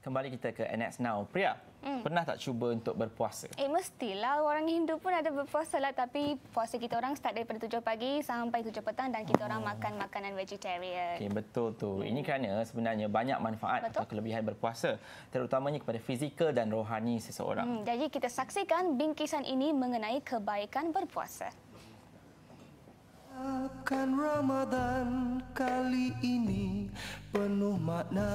Kembali kita ke NX Now. Priya, pernah tak cuba untuk berpuasa? Mestilah. Orang Hindu pun ada berpuasa lah. Tapi puasa kita orang start daripada 7 pagi sampai 7 petang dan kita orang makan makanan vegetarian. Okey, betul tu. Ini kerana sebenarnya banyak manfaat atau kelebihan berpuasa, terutamanya kepada fizikal dan rohani seseorang. Jadi kita saksikan bingkisan ini mengenai kebaikan berpuasa. Akan Ramadan kali ini penuh makna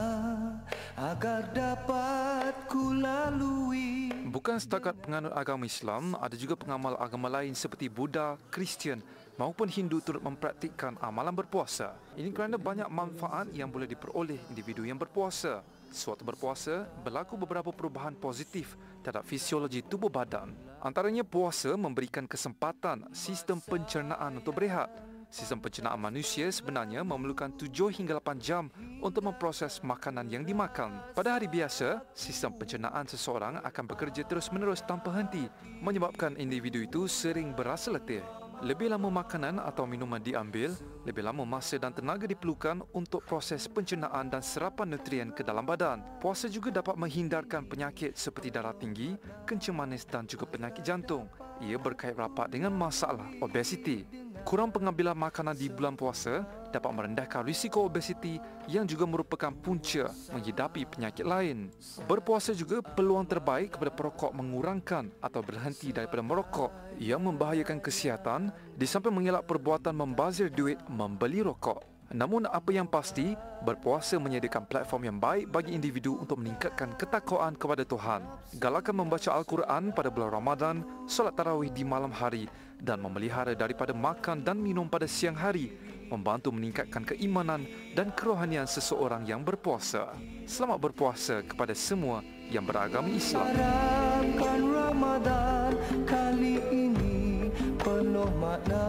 agar dapat ku lalui. Bukan setakat penganut agama Islam, ada juga pengamal agama lain seperti Buddha, Kristian maupun Hindu turut mempraktikkan amalan berpuasa. Ini kerana banyak manfaat yang boleh diperoleh individu yang berpuasa. Sewaktu berpuasa, berlaku beberapa perubahan positif terhadap fisiologi tubuh badan. Antaranya puasa memberikan kesempatan sistem pencernaan untuk berehat. Sistem pencernaan manusia sebenarnya memerlukan 7 hingga 8 jam untuk memproses makanan yang dimakan. Pada hari biasa, sistem pencernaan seseorang akan bekerja terus-menerus tanpa henti, menyebabkan individu itu sering berasa letih. Lebih lama makanan atau minuman diambil, lebih lama masa dan tenaga diperlukan untuk proses pencernaan dan serapan nutrien ke dalam badan. Puasa juga dapat menghindarkan penyakit seperti darah tinggi, kencing manis dan juga penyakit jantung. Ia berkait rapat dengan masalah obesiti. Kurang pengambilan makanan di bulan puasa dapat merendahkan risiko obesiti yang juga merupakan punca menghidapi penyakit lain. Berpuasa juga peluang terbaik kepada perokok mengurangkan atau berhenti daripada merokok yang membahayakan kesihatan di samping mengelak perbuatan membazir duit membeli rokok. Namun apa yang pasti, berpuasa menyediakan platform yang baik bagi individu untuk meningkatkan ketakwaan kepada Tuhan. Galakkan membaca Al-Quran pada bulan Ramadan, solat tarawih di malam hari dan memelihara daripada makan dan minum pada siang hari, membantu meningkatkan keimanan dan kerohanian seseorang yang berpuasa. Selamat berpuasa kepada semua yang beragama Islam. Harapkan Ramadan kali ini penuh makna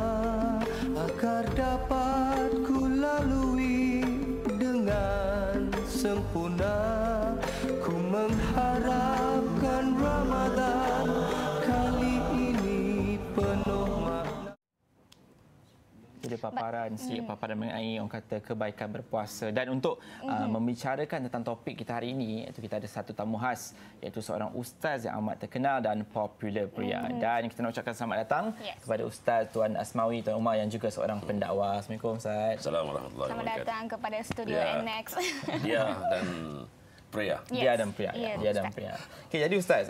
agar dapat ku lalui dengan sempurna. Ku mengharapkan Ramadan kali ini penuh makna. Ada paparan paparan mengenai orang kata kebaikan berpuasa. Dan untuk membicarakan tentang topik kita hari ini, iaitu kita ada satu tamu khas, iaitu seorang ustaz yang amat terkenal dan popular, Priya. Dan kita nak ucapkan selamat datang kepada Ustaz Tuan Asmawi Tuan Umar yang juga seorang pendakwah. Assalamualaikum Ustaz. Assalamualaikum warahmatullahi Selamat wabarakatuh. datang kepada studio NX. Dia dan Priya. Dia dan Priya. Dia dan Priya. Okey, jadi Ustaz,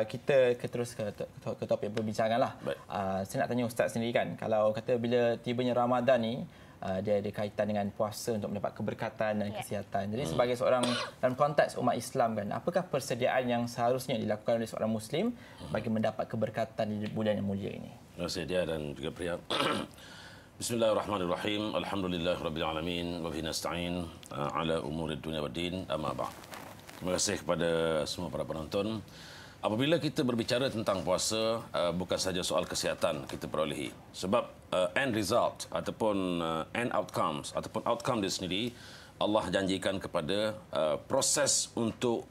kita terus ke topik perbincangan lah. Saya nak tanya Ustaz sendiri kan, kalau kata bila tibanya Ramadan ni, dia ada kaitan dengan puasa untuk mendapat keberkatan dan kesihatan. Jadi sebagai seorang dalam konteks umat Islam kan, apakah persediaan yang seharusnya dilakukan oleh seorang Muslim bagi mendapat keberkatan di bulan yang mulia ini? Terima kasih dia dan juga Priya. Bismillahirrahmanirrahim. Alhamdulillahirabbil alamin wa bihi nasta'in ala umurid dunya waddin. Amma ba'd. Terima kasih kepada semua para penonton. Apabila kita berbicara tentang puasa, bukan saja soal kesihatan kita perolehi. Sebab end result ataupun end outcomes ataupun outcome dia sendiri, Allah janjikan kepada proses untuk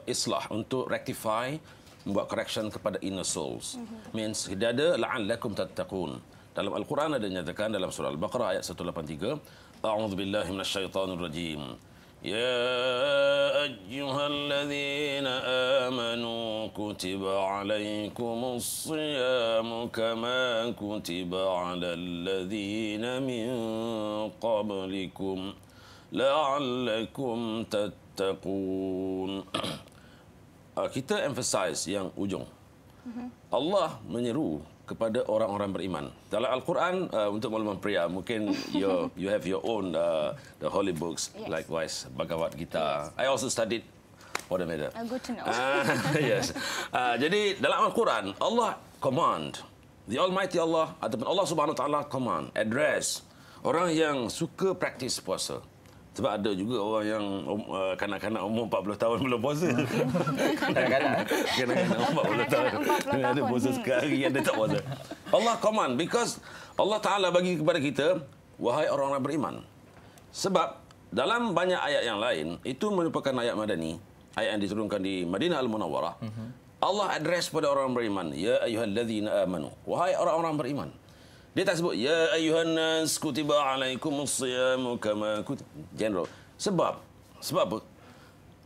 islah, untuk rectify, membuat correction kepada inner souls. Means dia ada la'allakum tattaqun. Dalam Al-Quran ada dinyatakan dalam surah Al-Baqarah ayat 183, A'udzubillahi minasyaitonirrajim. يا أيها الذين آمنوا كتب عليكم الصيام كما كتب على الذين من قبلكم لعلكم تتقون. Kita emphasize yang ujung. Allah menyeru kepada orang-orang beriman. Dalam Al-Quran, untuk makluman Priya, mungkin you have your own the holy books, likewise Bhagavad Gita. I also studied for the matter. Good to know. Yes. Jadi dalam Al-Quran, Allah command, the Almighty Allah ataupun Allah Subhanahu Wa Taala command, address orang yang suka praktis puasa. Sebab ada juga orang yang kanak-kanak umur 40 tahun belum puasa. Kanak-kanak umur 40 tahun. Ada puasa sekali, ada tak puasa. Allah command, because Allah Ta'ala bagi kepada kita, wahai orang-orang beriman. Sebab dalam banyak ayat yang lain, itu merupakan ayat Madani, ayat yang diturunkan di Madinah Al-Munawwarah. Allah address pada orang beriman, ya ayyuhalladzina amanu, wahai orang-orang beriman. Dia tak sebut ya ayyuhan nas kutiba alaikumus siyamu kama kutiba general. Sebab apa?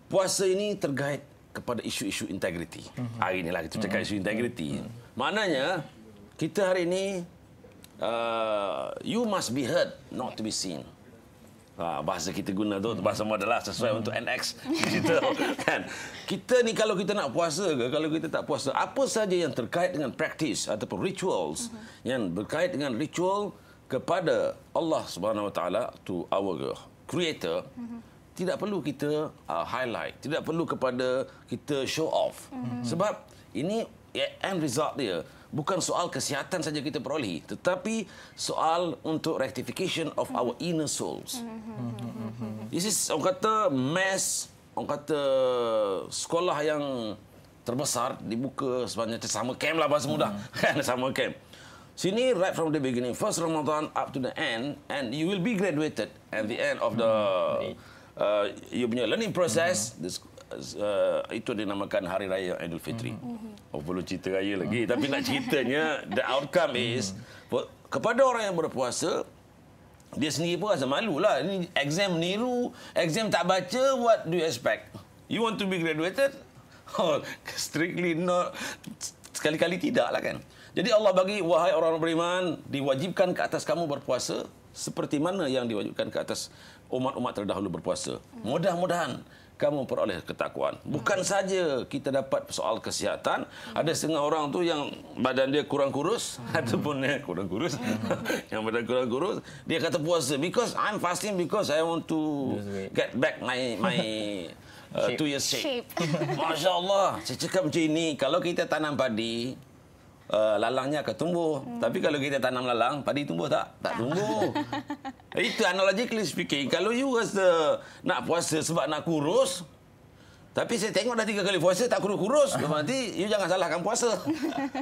puasa ini terkait kepada isu-isu integriti. Hari inilah kita cakap isu integriti. Maknanya, kita hari ini, you must be heard, not to be seen. Bahasa kita guna tu bahasa modelah sesuai untuk NX digital kan. Kita ni kalau kita nak puasa ke, kalau kita tak puasa, apa saja yang terkait dengan praktis ataupun rituals yang berkait dengan ritual kepada Allah Subhanahu Wa Taala, to our creator, tidak perlu kita highlight, tidak perlu kepada kita show off. Sebab ini end result dia bukan soal kesihatan saja kita perolehi, tetapi soal untuk rectification of our inner souls. This is, orang kata, mass, orang kata, sekolah yang terbesar dibuka sebenarnya summer camp lah bahasa mudah. Kan, summer camp. Sini right from the beginning, first Ramadan up to the end, and you will be graduated at the end of the you punya learning process. Itu dinamakan Hari Raya Aidilfitri. Belum cerita raya lagi, tapi nak ceritanya the outcome is kepada orang yang berpuasa, dia sendiri pun rasa malu lah. Ini exam niru, exam tak baca, what do you expect? You want to be graduated? Oh, strictly not. Sekali-kali tidak lah kan. Jadi Allah bagi, wahai orang beriman, diwajibkan ke atas kamu berpuasa seperti mana yang diwajibkan ke atas umat-umat terdahulu berpuasa. Mudah-mudahan kamu peroleh ketakwaan. Bukan saja kita dapat soal kesihatan, ada setengah orang tu yang badan dia kurang kurus ataupun kurang kurus, yang badan kurang kurus, dia kata puasa because I'm fasting because I want to get back my 2 years shape. Masya Allah, saya cakap macam ini, kalau kita tanam padi, lalangnya akan tumbuh. Tapi kalau kita tanam lalang, padi tumbuh tak? Tak tumbuh. Itu analogically speaking. Kalau you rasa nak puasa sebab nak kurus, tapi saya tengok dah 3 kali puasa tak kurus-kurus, nanti you jangan salahkan puasa.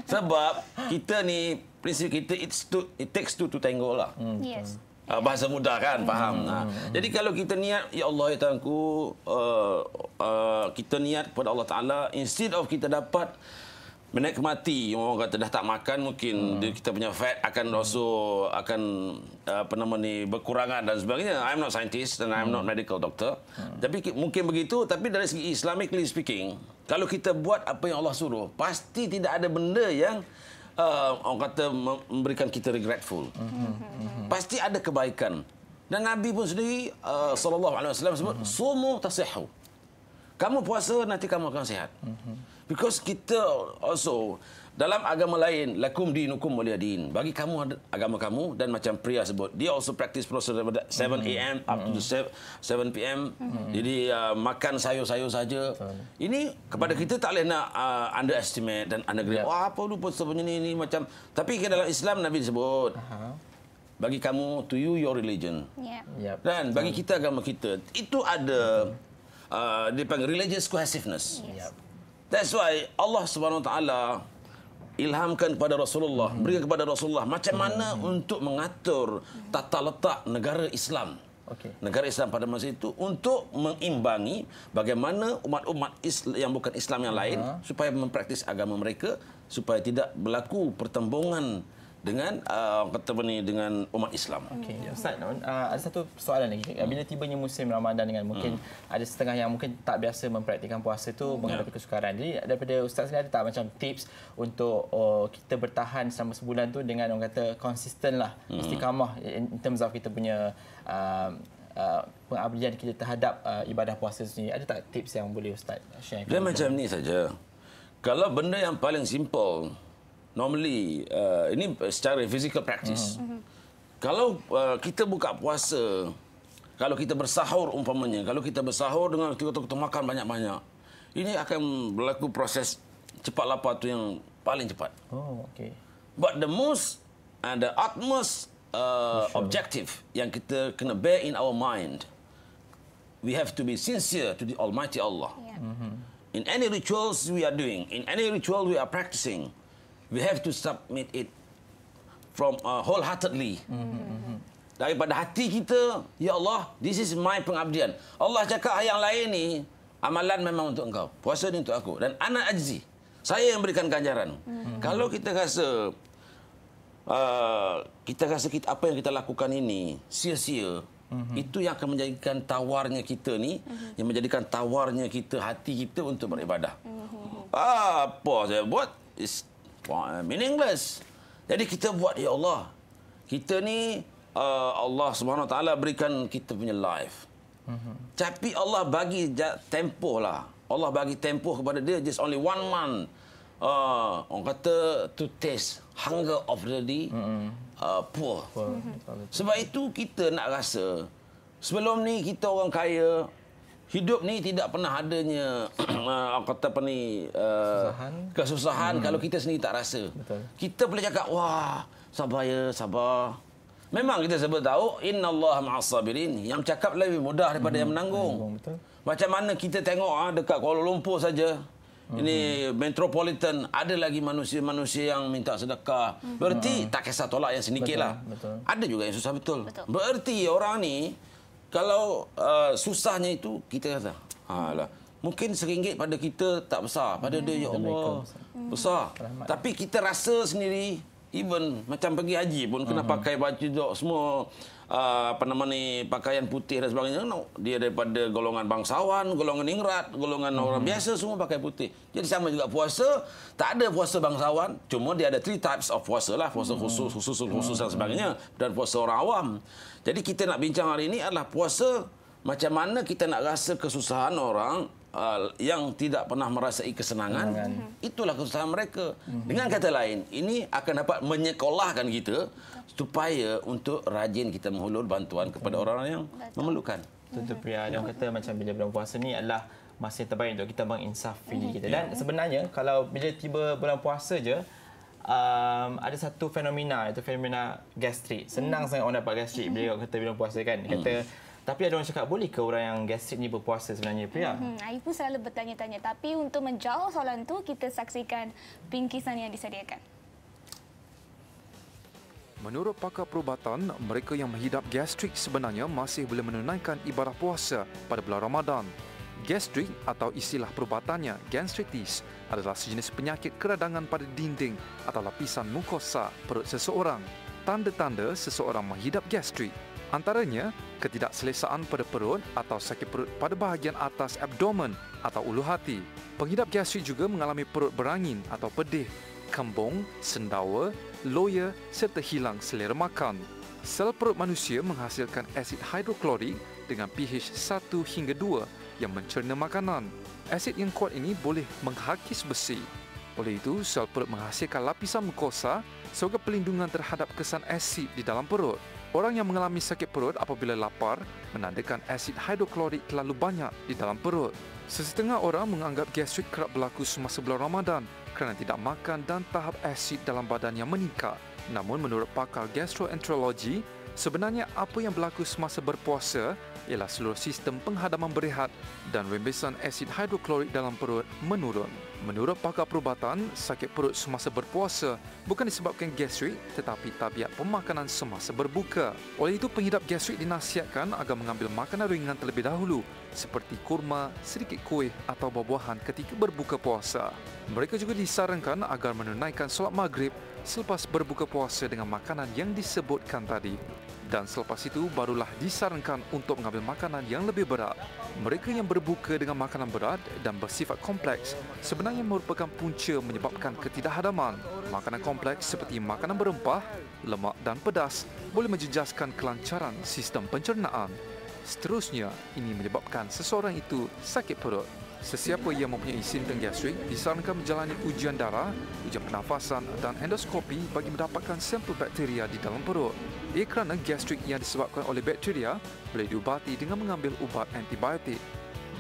Sebab kita ni, prinsip kita, it takes two to tango lah. Yes. Bahasa mudah kan, faham. Jadi kalau kita niat, ya Allah ya Tuhanku, kita niat kepada Allah Ta'ala, instead of kita dapat menikmati, orang kata dah tak makan, mungkin kita punya fat akan berkurangan dan sebagainya. I'm not scientist and I'm not medical doctor. Tapi mungkin begitu, tapi dari segi Islamically speaking, kalau kita buat apa yang Allah suruh, pasti tidak ada benda yang orang kata memberikan kita regretful. Pasti ada kebaikan. Dan Nabi pun sendiri sallallahu alaihi wasallam sebut, sumu tasihhu. Kamu puasa nanti kamu akan sihat. Because kita also dalam agama lain, lakum dinukum waliyadin. Bagi kamu agama kamu, dan macam pria sebut, dia also practice proses daripada 7 AM up to 7 PM. Jadi makan sayur-sayur saja. Ini kepada kita tak boleh nak underestimate dan undergrade. Wah, apa lupa sebenarnya ini macam. Tapi dalam Islam Nabi sebut, bagi kamu, to you your religion. Dan bagi kita agama kita, itu ada dipanggil religious cohesiveness. That's why Allah Subhanahu Wa Taala ilhamkan kepada Rasulullah, berikan kepada Rasulullah macam mana untuk mengatur tata letak negara Islam. Negara Islam pada masa itu untuk mengimbangi bagaimana umat-umat yang bukan Islam yang lain supaya mempraktis agama mereka, supaya tidak berlaku pertembungan dengan dengan umat Islam. Ustaz, ada satu soalan lagi. Bila tibanya musim Ramadan dengan mungkin ada setengah yang mungkin tak biasa mempraktikkan puasa tu menghadapi kesukaran. Jadi daripada Ustaz sendiri ada tak macam tips untuk kita bertahan selama sebulan tu dengan orang kata konsisten lah, istiqamah in terms of kita punya pengabdian kita terhadap ibadah puasa sendiri. Ada tak tips yang boleh Ustaz share? Dia macam ni saja. Kalau benda yang paling simple, normally, ini secara physical practice. Kalau kita buka puasa, kalau kita bersahur umpamanya, kalau kita bersahur dengan kita makan banyak-banyak, ini akan berlaku proses cepat lapar tu yang paling cepat. But the most and the utmost objective yang kita kena bear in our mind, we have to be sincere to the Almighty Allah. In any rituals we are doing, in any ritual we are practicing, we have to submit it from wholeheartedly. Daripada hati kita, ya Allah, this is my pengabdian. Allah cakap yang lain ni, amalan memang untuk engkau. Puasa ni untuk aku. Dan ana ajzi. Saya yang berikan ganjaran. Kalau kita rasa apa yang kita lakukan ini sia-sia, Itu yang akan menjadikan tawarnya kita ni, yang menjadikan tawarnya kita, hati kita untuk beribadah. Apa saya buat is meaningless. Jadi kita buat, ya Allah, kita ni Allah Subhanahu Wa Taala berikan kita punya life. Tapi Allah bagi tempoh lah. Allah bagi tempoh kepada dia just only 1 month. Orang kata to taste hunger of the poor. Sebab itu kita nak rasa sebelum ni kita orang kaya, hidup ni tidak pernah adanya kata apa ni kesusahan kalau kita sendiri tak rasa. Betul. Kita boleh cakap, wah, sabar ya, sabar. Memang kita sebut tahu innallaha ma'as sabirin, yang cakap lebih mudah daripada yang menanggung. Betul. Macam mana kita tengok dekat Kuala Lumpur saja. Ini metropolitan, ada lagi manusia-manusia yang minta sedekah. Berarti tak kisah tolak yang sedikitlah. Betul. Ada juga yang susah betul. Betul. Berarti orang ni kalau susahnya itu kita kata, alah, mungkin RM1 pada kita tak besar, pada dia ya Allah besar. Tapi kita rasa sendiri, even macam pergi haji pun kena pakai baju dok semua apa nama ni, pakaian putih dan sebagainya. No, dia daripada golongan bangsawan, golongan ningrat, golongan orang biasa, semua pakai putih. Jadi sama juga puasa, tak ada puasa bangsawan, cuma dia ada 3 types of puasa lah, puasa khusus dan sebagainya, dan puasa orang awam. Jadi kita nak bincang hari ini adalah puasa, macam mana kita nak rasa kesusahan orang yang tidak pernah merasai kesenangan. Itulah kesusahan mereka. Dengan kata lain, ini akan dapat menyekolahkan kita supaya untuk rajin kita menghulur bantuan kepada orang yang memerlukan. Betul, Pria. Dia kata macam bila bulan puasa ni adalah masa yang terbaik untuk kita menginsaf diri kita. Dan sebenarnya kalau bila tiba bulan puasa je, ada satu fenomena, itu fenomena gastrik. Senang sangat orang dapat gastrik bila kata bulan puasa kan. Dia kata, tapi ada orang cakap, boleh ke orang yang gastrik ni berpuasa sebenarnya, Pria? Saya pun selalu bertanya-tanya. Tapi untuk menjawab soalan tu, kita saksikan bingkisan yang disediakan. Menurut pakar perubatan, mereka yang menghidap gastrik sebenarnya masih boleh menunaikan ibadah puasa pada bulan Ramadan. Gastrik atau istilah perubatannya gastritis adalah sejenis penyakit keradangan pada dinding atau lapisan mukosa perut seseorang. Tanda-tanda seseorang menghidap gastrik antaranya ketidakselesaan pada perut atau sakit perut pada bahagian atas abdomen atau ulu hati. Penghidap gastrik juga mengalami perut berangin atau pedih, kembung, sendawa, loya serta hilang selera makan. Sel perut manusia menghasilkan asid hidroklorik dengan pH 1 hingga 2 yang mencerna makanan. Asid yang kuat ini boleh menghakis besi. Oleh itu, sel perut menghasilkan lapisan mukosa sebagai pelindungan terhadap kesan asid di dalam perut. Orang yang mengalami sakit perut apabila lapar menandakan asid hidroklorik terlalu banyak di dalam perut. Sesetengah orang menganggap gastrik kerap berlaku semasa bulan Ramadan kerana tidak makan dan tahap asid dalam badan yang meningkat. Namun menurut pakar gastroenterologi, sebenarnya apa yang berlaku semasa berpuasa ialah seluruh sistem penghadaman berehat dan rembesan asid hidroklorik dalam perut menurun. Menurut pakar perubatan, sakit perut semasa berpuasa bukan disebabkan gastrik tetapi tabiat pemakanan semasa berbuka. Oleh itu, penghidap gastrik dinasihatkan agar mengambil makanan ringan terlebih dahulu seperti kurma, sedikit kuih atau buah-buahan ketika berbuka puasa. Mereka juga disarankan agar menunaikan solat maghrib selepas berbuka puasa dengan makanan yang disebutkan tadi. Dan selepas itu barulah disarankan untuk mengambil makanan yang lebih berat. Mereka yang berbuka dengan makanan berat dan bersifat kompleks sebenarnya merupakan punca menyebabkan ketidakhadaman. Makanan kompleks seperti makanan berempah, lemak dan pedas boleh menjejaskan kelancaran sistem pencernaan. Seterusnya, ini menyebabkan seseorang itu sakit perut. Sesiapa yang mempunyai simptom gastrik disarankan menjalani ujian darah, ujian pernafasan dan endoskopi bagi mendapatkan sampel bakteria di dalam perut. Ia kerana gastrik yang disebabkan oleh bakteria boleh diubati dengan mengambil ubat antibiotik.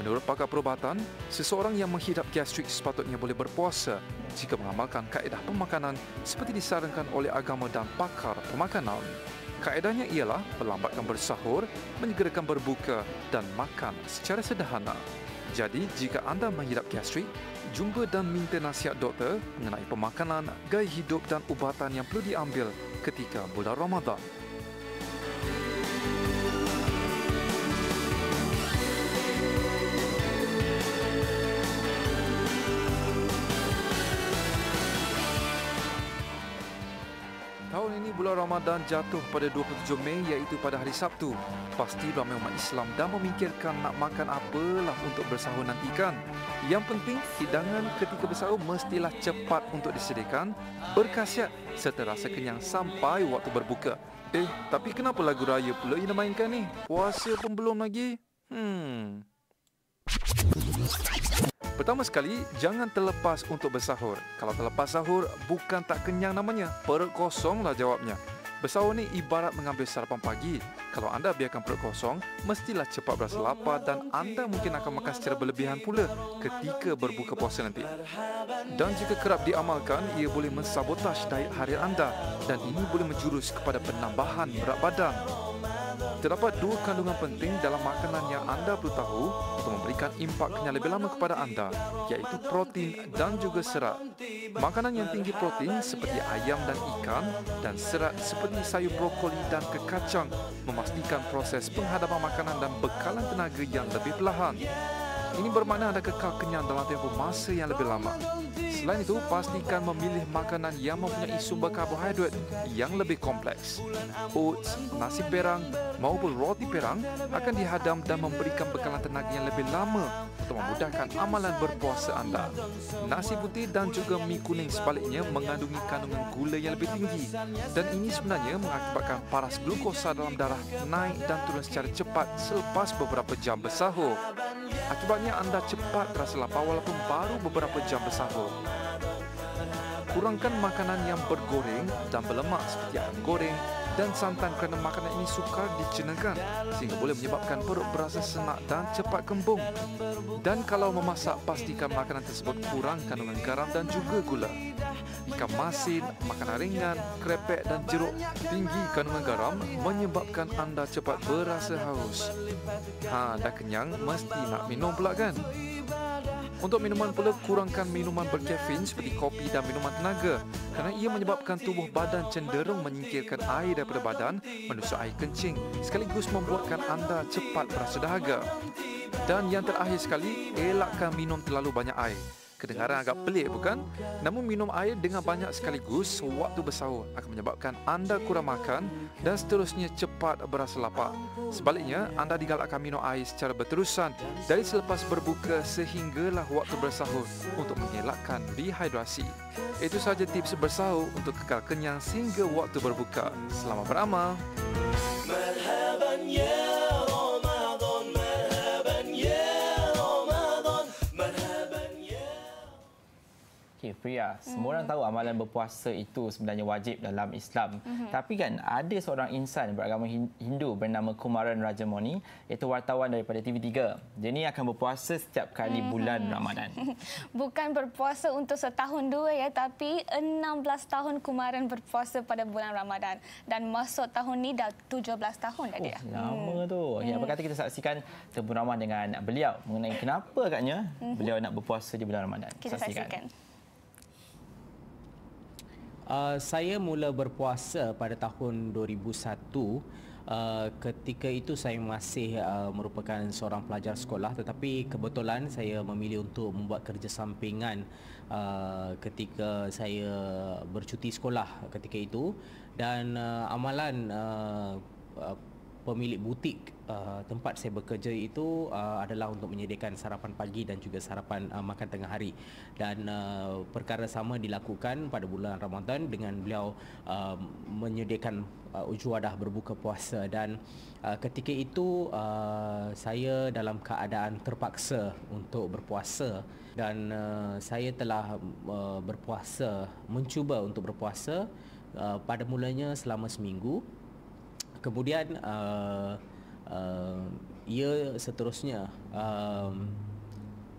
Menurut pakar perubatan, seseorang yang menghidap gastrik sepatutnya boleh berpuasa jika mengamalkan kaedah pemakanan seperti disarankan oleh agama dan pakar pemakanan. Kaedahnya ialah perlambatkan bersahur, menyegerakan berbuka dan makan secara sederhana. Jadi, jika anda menghidap gastrik, jumpa dan minta nasihat doktor mengenai pemakanan, gaya hidup dan ubatan yang perlu diambil ketika bulan Ramadan. Tahun ini bulan Ramadan jatuh pada 27 Mei iaitu pada hari Sabtu, pasti ramai umat Islam dah memikirkan nak makan apalah untuk bersahur nantikan. Yang penting, hidangan ketika bersahur mestilah cepat untuk disediakan, berkhasiat serta rasa kenyang sampai waktu berbuka. Tapi kenapa lagu raya pula yang dimainkan ni? Puasa pun belum lagi. Pertama sekali, jangan terlepas untuk bersahur. Kalau terlepas sahur, bukan tak kenyang namanya, perut kosonglah jawabnya. Bersahur ni ibarat mengambil sarapan pagi. Kalau anda biarkan perut kosong, mestilah cepat berasa lapar dan anda mungkin akan makan secara berlebihan pula ketika berbuka puasa nanti. Dan jika kerap diamalkan, ia boleh mensabotase diet harian anda dan ini boleh menjurus kepada penambahan berat badan. Terdapat dua kandungan penting dalam makanan yang anda perlu tahu untuk memberikan impak kenyang lebih lama kepada anda, iaitu protein dan juga serat. Makanan yang tinggi protein seperti ayam dan ikan dan serat seperti sayur brokoli dan kekacang memastikan proses penghadapan makanan dan bekalan tenaga yang lebih perlahan. Ini bermakna anda kekal kenyang dalam tempoh masa yang lebih lama. Selain itu, pastikan memilih makanan yang mempunyai sumber karbohidrat yang lebih kompleks. Oats, nasi perang maupun roti perang akan dihadam dan memberikan bekalan tenaga yang lebih lama untuk memudahkan amalan berpuasa anda. Nasi putih dan juga mi kuning sebaliknya mengandungi kandungan gula yang lebih tinggi dan ini sebenarnya mengakibatkan paras glukosa dalam darah naik dan turun secara cepat selepas beberapa jam bersahur. Akibatnya anda cepat terasa lapar walaupun baru beberapa jam bersahur. Kurangkan makanan yang bergoreng dan berlemak seperti ayam goreng dan santan kerana makanan ini sukar dicernakan sehingga boleh menyebabkan perut berasa senak dan cepat kembung. Dan kalau memasak, pastikan makanan tersebut kurang kandungan garam dan juga gula. Ikan masin, makanan ringan, krepek dan jeruk tinggi kandungan garam menyebabkan anda cepat berasa haus. Dah kenyang, mesti nak minum pula kan? Untuk minuman pula, kurangkan minuman berkafein seperti kopi dan minuman tenaga kerana ia menyebabkan tubuh badan cenderung menyingkirkan air daripada badan menuju air kencing sekaligus membuatkan anda cepat berasa dahaga. Dan yang terakhir sekali, elakkan minum terlalu banyak air. Kedengaran agak pelik bukan? Namun minum air dengan banyak sekaligus sewaktu bersahur akan menyebabkan anda kurang makan dan seterusnya cepat berasa lapar. Sebaliknya, anda digalakkan minum air secara berterusan dari selepas berbuka sehinggalah waktu bersahur untuk mengelakkan dehidrasi. Itu sahaja tips bersahur untuk kekal kenyang sehingga waktu berbuka. Selamat beramal. Marhaban ya. Okay, Priya, semua orang tahu amalan berpuasa itu sebenarnya wajib dalam Islam. Tapi kan ada seorang insan beragama Hindu bernama Kumaran Rajamani, iaitu wartawan daripada TV3. Dia ni akan berpuasa setiap kali bulan Ramadan. Bukan berpuasa untuk setahun dua ya, tapi 16 tahun Kumaran berpuasa pada bulan Ramadan. Dan masuk tahun ni dah 17 tahun dah dia. Lama tu. Apa kata kita saksikan temuramah dengan beliau mengenai kenapa agaknya beliau nak berpuasa di bulan Ramadan. Kita saksikan. Saya mula berpuasa pada tahun 2001. Ketika itu saya masih merupakan seorang pelajar sekolah, tetapi kebetulan saya memilih untuk membuat kerja sampingan ketika saya bercuti sekolah ketika itu. Dan amalan pemilik butik tempat saya bekerja itu adalah untuk menyediakan sarapan pagi dan juga sarapan makan tengah hari. Dan perkara sama dilakukan pada bulan Ramadan dengan beliau menyediakan ujuadah berbuka puasa. Dan ketika itu saya dalam keadaan terpaksa untuk berpuasa dan saya telah mencuba untuk berpuasa pada mulanya selama seminggu. Kemudian ia seterusnya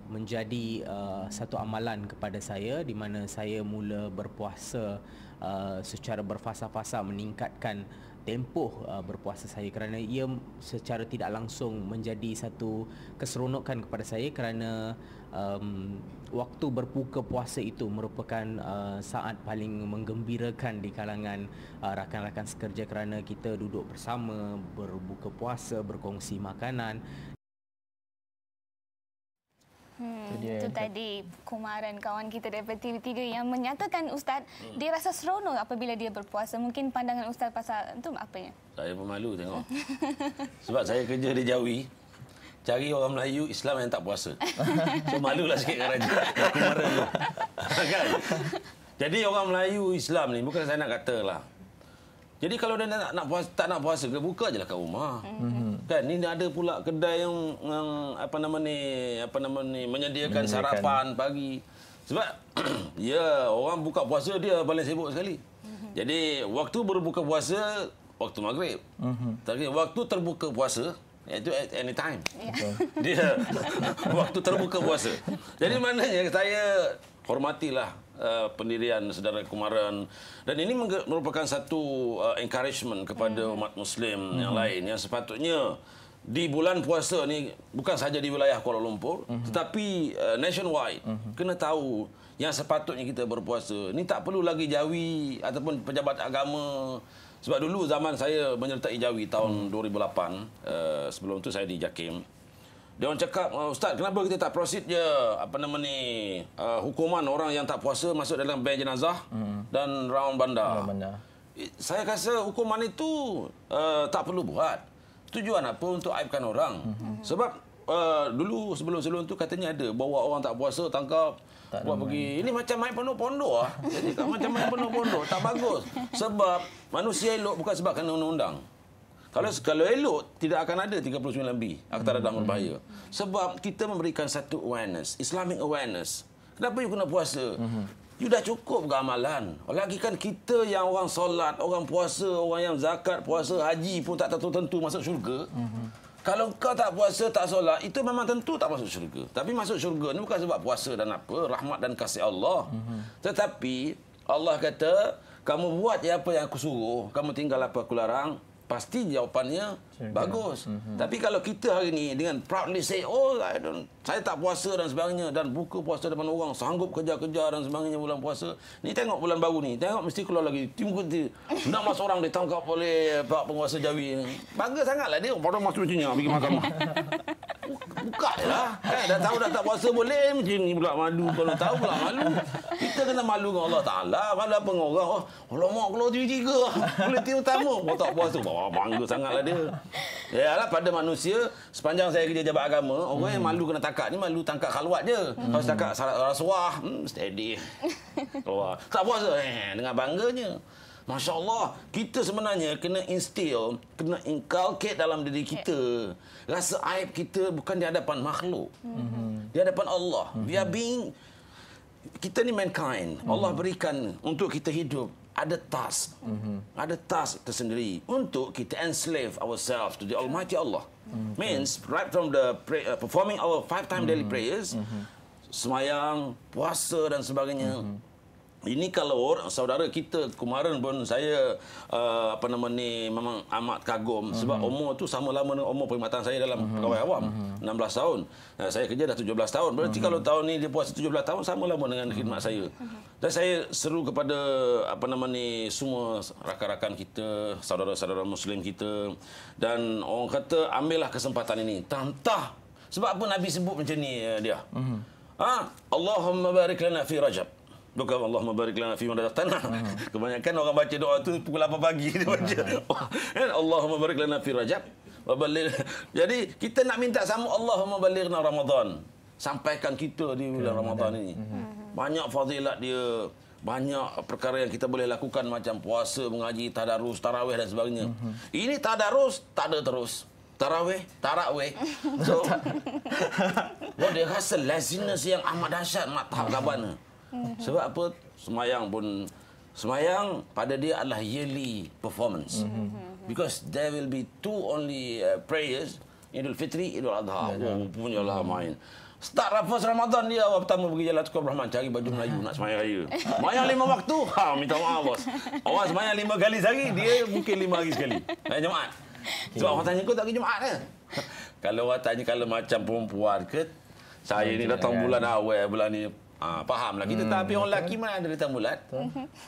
menjadi satu amalan kepada saya di mana saya mula berpuasa secara berfasa-fasa, meningkatkan tempoh berpuasa saya kerana ia secara tidak langsung menjadi satu keseronokan kepada saya kerana waktu berbuka puasa itu merupakan saat paling menggembirakan di kalangan rakan-rakan sekerja kerana kita duduk bersama, berbuka puasa, berkongsi makanan. Itu tadi kumaran kawan kita daripada TV3 yang menyatakan Ustaz dia rasa seronok apabila dia berpuasa. Mungkin pandangan Ustaz pasal itu apanya? Saya pun malu tengok. Sebab saya kerja di Jawi. Cari orang Melayu Islam yang tak puasa. So malulah sikit dengan raja. Kumaran tu. Kan? Jadi orang Melayu Islam ni bukan saya nak kata lah. Jadi kalau dia tak nak puasa ke, buka je lah kat rumah. Kan ni ada pula kedai yang apa nama ni menyediakan sarapan pagi. Sebab ya orang buka puasa dia paling sibuk sekali. Jadi waktu berbuka puasa waktu maghrib. Tapi waktu terbuka puasa itu at any time. Dia waktu terbuka puasa. Jadi maknanya saya hormatilah pendirian saudara Kumaran, dan ini merupakan satu encouragement kepada umat Muslim yang lain yang sepatutnya di bulan puasa ni bukan sahaja di wilayah Kuala Lumpur tetapi nationwide kena tahu yang sepatutnya kita berpuasa. Ni tak perlu lagi Jawi ataupun pejabat agama. Sebab dulu zaman saya menyertai Jawi tahun 2008, sebelum tu saya di JAKIM. Dia orang cakap, Ustaz, kenapa kita tak proceed je hukuman orang yang tak puasa masuk dalam ban jenazah dan raun bandar. Saya rasa hukuman itu tak perlu buat. Tujuan apa untuk aibkan orang? Sebab dulu sebelum tu katanya ada bawa orang tak puasa tangkap buat pergi. Ini macam main pondok-pondok ah. Jadi macam main pondok-pondok, tak bagus. Sebab manusia elok bukan sebab kena undang-undang. Kalau elok, tidak akan ada 39B, Akta Radang Berbahaya. Sebab kita memberikan satu awareness, Islamic awareness. Kenapa you kena puasa? You dah cukup ke amalan? Lagi kan kita yang orang solat, orang puasa, orang yang zakat, puasa, haji pun tak tentu masuk syurga. Kalau kau tak puasa, tak solat, itu memang tentu tak masuk syurga. Tapi masuk syurga ni bukan sebab puasa dan apa, rahmat dan kasih Allah. Tetapi Allah kata, kamu buat apa yang aku suruh, kamu tinggal apa aku larang, pasti jawapannya bagus. Tapi kalau kita hari ini dengan proudly say, saya tak puasa dan sebagainya, dan buka puasa depan orang, sanggup kerja-kerja dan sebagainya bulan puasa. Ni tengok bulan baru ni, tengok mesti keluar lagi. Nak masuk orang ditangkap oleh Pak Penguasa Jawi. Bangga sangatlah dia. Pada masuk macam ni, pergi mahkamah. Buka je lah. Dah tahu dah tak puasa boleh, macam ni pula malu. Kalau tahu pula malu. Kita kena malu dengan Allah Ta'ala. Kalau apa dengan orang, alamak keluar TV3. Politik utama. Kau tak puasa. Bangga sangatlah dia. Ya lah, pada manusia, sepanjang saya kerja jabat agama, orang yang malu kena tangkap ni malu tangkap khalwat je. Kalau tangkap rasuah, steady. Keluar. Tak puasa, dengan bangganya. Masya Allah, kita sebenarnya kena instill, kena inculcate dalam diri kita. Rasa aib kita bukan di hadapan makhluk. Di hadapan Allah. Kita ni mankind. Allah berikan untuk kita hidup. Ada task. Ada task tersendiri untuk kita enslave ourselves to the Almighty Allah. Means, right from the performing our 5-time daily prayers, semayang, puasa dan sebagainya. Ini kalau saudara kita Kumaran pun saya memang amat kagum sebab umur tu sama lama dengan umur perkhidmatan saya dalam pegawai awam, 16 tahun. Saya kerja dah 17 tahun. Berarti kalau tahun ni dia puasa 17 tahun sama lama dengan khidmat saya. Dan saya seru kepada semua rakan-rakan kita, saudara-saudara muslim kita, dan orang kata ambillah kesempatan ini. Tantah. Sebab apa Nabi sebut macam ni dia? Allahumma barik lana fi Rajab. Bukan Allahumma barik lana fi ma razaqtana. Kebanyakan orang baca doa tu pukul 8 pagi dia baca. Allahumma barik lana fi Rajab wa balligh. Jadi kita nak minta sama Allahumma ballighna Ramadan. Sampaikan kita di bulan Ramadan ini. Banyak fadilat dia, banyak perkara yang kita boleh lakukan macam puasa, mengaji, tadarus, tarawih dan sebagainya. Ini tadarus tak ada terus. Tarawih, tarawih. So, dia rasa laziness yang amat dahsyat mak tahap gabana. Sebab apa? Semayang pada dia adalah yearly performance. Because there will be two only prayers, Idul Fitri, Idul Adha. Punyalah main. Start lepas Ramadan dia awal pertama pergi Jalan Tukar Rahman cari baju Melayu nak semayang raya. Semayang 5 waktu. Minta maaf bos. Orang semayang 5 kali sehari, dia mungkin 5 hari sekali. Jumaat. Sebab orang tanya kau tak pergi Jumaat ke? Kalau orang tanya kalau macam perempuan ke, saya ni datang bulan awal bulan ni. Fahamlah kita, tapi orang lelaki mana ada datang bulat.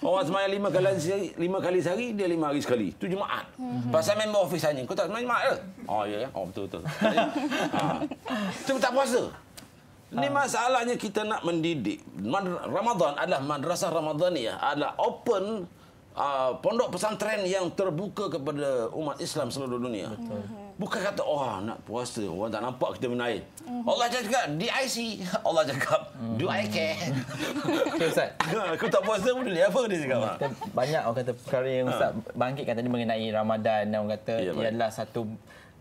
Orang semayang 5 kali sehari, dia 5 hari sekali. Itu Jumaat. Pasal member office tanya, kau tak semayang Jumaat ke? Ya. Betul. Cuma tak puasa. Ini masalahnya kita nak mendidik. Ramadan adalah madrasah Ramadaniyah, adalah open pondok pesantren yang terbuka kepada umat Islam seluruh dunia. Betul. Bukan kata nak puasa, orang tak nampak kita menaik. Allah cakap DIC, Allah cakap do I care. Ustaz. Aku tak puasa pun dia apa dia cakap. Banyak orang kata perkara yang Ustaz bangkitkan tadi mengenai Ramadan, dan orang kata ia adalah satu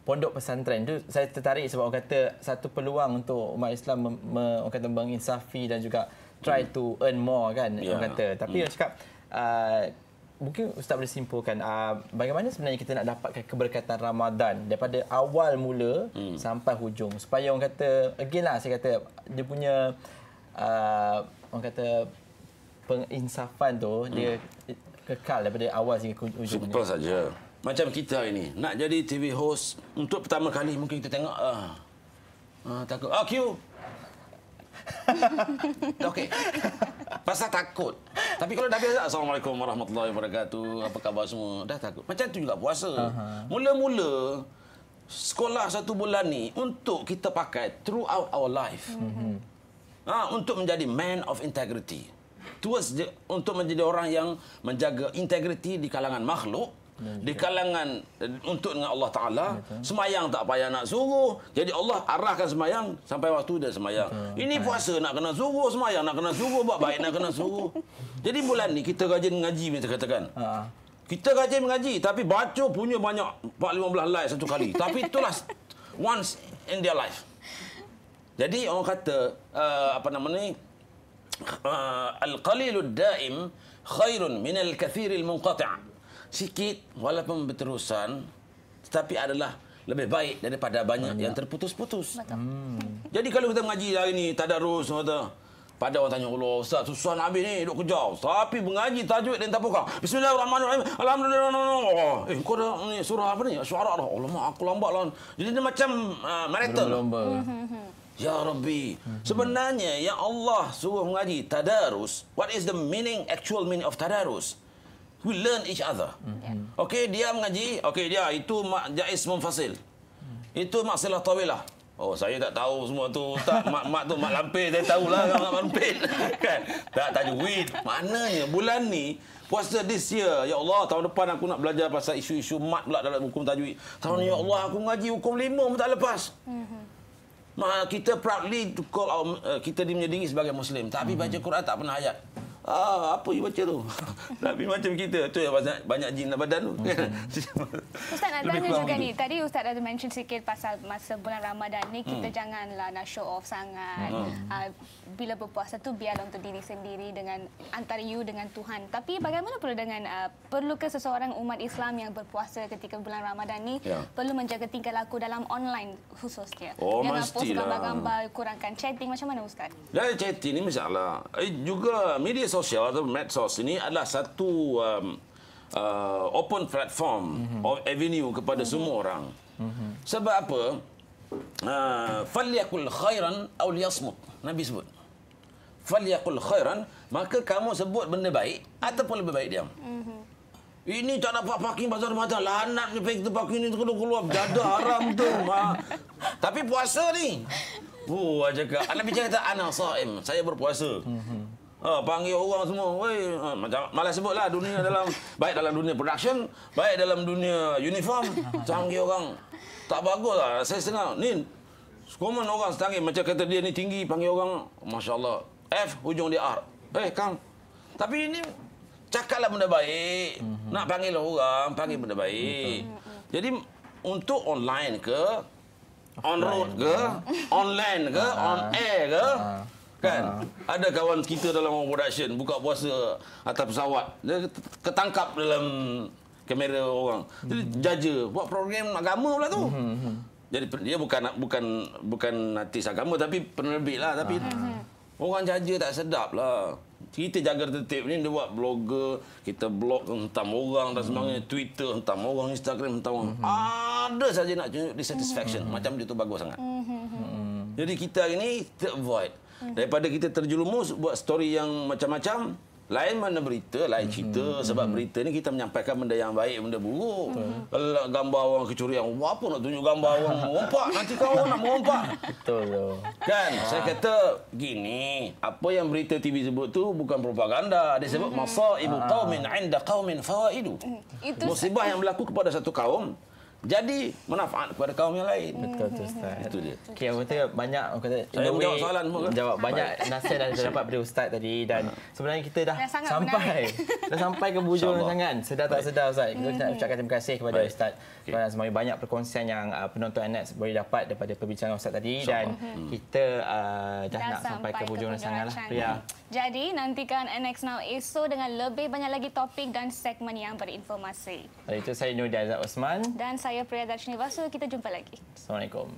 pondok pesantren. Itu saya tertarik sebab orang kata satu peluang untuk umat Islam orang kata menginsafi dan juga try to earn more kan, orang kata. Tapi orang cakap mungkin Ustaz boleh simpulkan bagaimana sebenarnya kita nak dapatkan keberkatan Ramadan daripada awal mula sampai hujung, supaya orang kata again lah, saya kata dia punya orang kata penginsafan tu dia kekal daripada awal hingga hujung. Simple saja. Macam kita ini nak jadi TV host untuk pertama kali, mungkin kita tengok takut Q okey. Pasal takut. Tapi kalau dah biasa, Assalamualaikum warahmatullahi wabarakatuh, apa khabar semua, dah takut. Macam tu juga puasa. Mula-mula sekolah 1 bulan ni untuk kita pakai throughout our life. Untuk menjadi man of integrity. Untuk menjadi orang yang menjaga integriti di kalangan makhluk, di kalangan untuk dengan Allah Ta'ala. Semayang tak payah nak suruh. Jadi Allah arahkan semayang sampai waktu dia semayang. Ini puasa nak kena suruh, semayang nak kena suruh, buat baik nak kena suruh. Jadi bulan ni kita rajin mengaji, kita katakan. Kita rajin mengaji, tapi baca punya banyak 4-15 like satu kali. Tapi itulah once in their life. Jadi orang kata al-qalilud daim khairun min al-kathiril munqati'. Sikit walaupun berterusan, tetapi adalah lebih baik daripada banyak yang terputus-putus. Jadi kalau kita mengaji hari ni tadarus, pada orang tanya, Allah Ustaz susah nak habis ni, duk kejar. Tapi mengaji tajwid dan tapukah. Bismillahirrahmanirrahim. Alhamdulillah. Kau dah ni surah apa ni? Syuara dah. Alamak, aku lambat lah. Jadi dia macam marathon. Ya Rabbi. Sebenarnya yang Allah suruh mengaji tadarus. What is the actual meaning of tadarus? We learn each other. Okey, dia mengaji. Okey, dia itu jaiz munfasil. Itu mak silah tawilah. Oh, saya tak tahu semua tu. Tak, mak tu mak lampir, saya tahulah mak lampir. Kan? Tak tajwid. Maknanya bulan ni puasa this year, ya Allah, tahun depan aku nak belajar pasal isu-isu mat pula dalam hukum tajwid. Tahun ni ya Allah, aku mengaji hukum 5 pun tak lepas. Kita proudly to call kita punya diri sebagai Muslim, tapi baca Quran tak pernah ayat. Apa you baca tu? Tapi macam kita tu yang banyak jin dalam badan tu. Ustaz nak tanya juga ni. Tadi Ustaz ada mention sikit pasal masa bulan Ramadan ni kita janganlah nak show off sangat. Bila berpuasa tu biarlah untuk diri sendiri dengan antara you dengan Tuhan. Tapi bagaimana pula dengan perlukah seseorang umat Islam yang berpuasa ketika bulan Ramadan ni perlu menjaga tingkah laku dalam online khususnya? Jangan post gambar-gambar, kurangkan chatting. Macam mana Ustaz? Dari chatting ni masalah. Juga media sosial atau medsos ini adalah satu open platform of avenue kepada semua orang. Sebab apa? Falyakul khairan aw liyasmut. Nabi sebut. Falyakul khairan, maka kamu sebut benda baik ataupun lebih baik diam. Ini tak dapat parking bazar Ramadan. Lanat ni kita parking ni keluar dada haram tu. Tapi puasa ni. Cakap Nabi cakap ana saim, saya berpuasa. Panggil orang semua, macam malah sebutlah dunia baik dalam dunia production, baik dalam dunia uniform, panggil orang tak baguslah. Saya setengah ni komen orang setanggi macam kata dia ni tinggi, panggil orang masya-Allah F hujung dia R. Kang. Tapi ini cakaplah benda baik. Nak panggil orang, panggil benda baik. Jadi untuk online ke, on road ke, online ke, on air ke, kan? Ada kawan kita dalam production buka puasa atas pesawat, dia ketangkap dalam kamera orang. Jadi jaja buat program agama pula tu. Jadi dia bukan artis agama tapi penerbit lah, tapi orang jaja tak sedap lah. Kita jaga tertib ni, dia buat blogger, kita blog hentam orang dan sebagainya, Twitter hentam orang, Instagram hentam orang. Ada saja nak tunjuk dissatisfaction. Macam dia tu bagus sangat. Jadi kita hari ni kita avoid. Daripada kita terjerumus buat story yang macam-macam, Lain mana berita, lain cerita. Sebab berita ni kita menyampaikan benda yang baik, benda buruk. Kalau gambar orang kecurian, apa nak tunjuk gambar orang mengompak? Nanti kau nak mengompak. Betul. Kan? Saya kata gini, apa yang berita TV sebut tu bukan propaganda. Dia sebut masaibu qaumin 'inda qaumin fawaidu. Musibah yang berlaku kepada satu kaum jadi manfaat kepada kaum yang lain. Betul tu Ustaz. Itu dia. Okey, aku kata banyak Saya menjawab soalan semua ke? Jawab banyak nasihat yang saya dapat dari Ustaz tadi dan sebenarnya kita dah sampai ke hujung rancangan. Sedar tak sedar Ustaz. Kita nak ucapkan terima kasih kepada Ustaz kerana semuanya banyak perkongsian yang penonton Anax boleh dapat daripada perbincangan Ustaz tadi dan kita dah nak sampai ke hujung rancangan lah. Ya. Jadi nantikan Anax Now esok dengan lebih banyak lagi topik dan segmen yang berinformasi. Itu saya Nurdi Azad Osman dan saya Priya Darshini Vasu. Kita jumpa lagi. Assalamualaikum.